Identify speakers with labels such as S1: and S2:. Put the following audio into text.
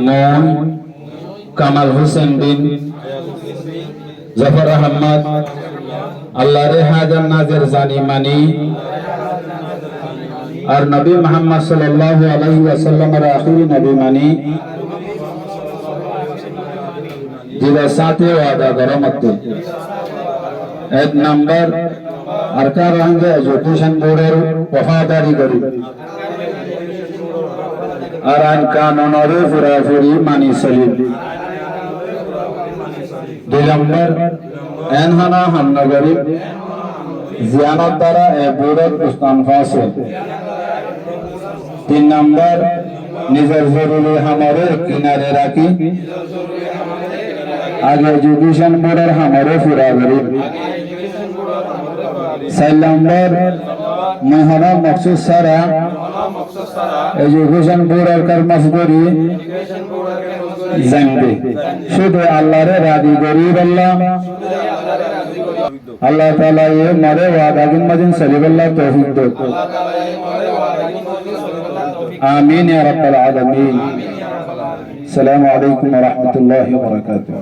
S1: নাম কামাল হোসেন বিন জাফর আহমদ আল্লাহর হাজার নাজের জানি মানি আর নবী মুহাম্মদ সাল্লাল্লাহু আলাইহি ওয়াসাল্লামের আখিরি নবী মানি जिला साथे वादा गरमते एक नंबर अरकार रंगे एजुकेशन बोर्डर वफादारी करी और आन कानून और फुराफुरी मानी सलीम दो नंबर एनहना हम नगरी जियानत द्वारा ए बोर्डर उस्तान फासिल तीन नंबर निजर जरूरी हमारे किनारे राखी आगे एजुकेशन बोर्डर हमारे फुराफुरी चार नंबर महना मखसूस सारा एजुकेशन बोर्डर कर मजबूरी जंगे शुद्ध अल्लाह रे राजी गरीब अल्लाह ताला ये मरे वादागिन मजिन सलीबल्लाह तौफीक दो आमीन या रब्बल आलमीन। अस्सलामु अलैकुम व रहमतुल्लाहि व बरकातुहू।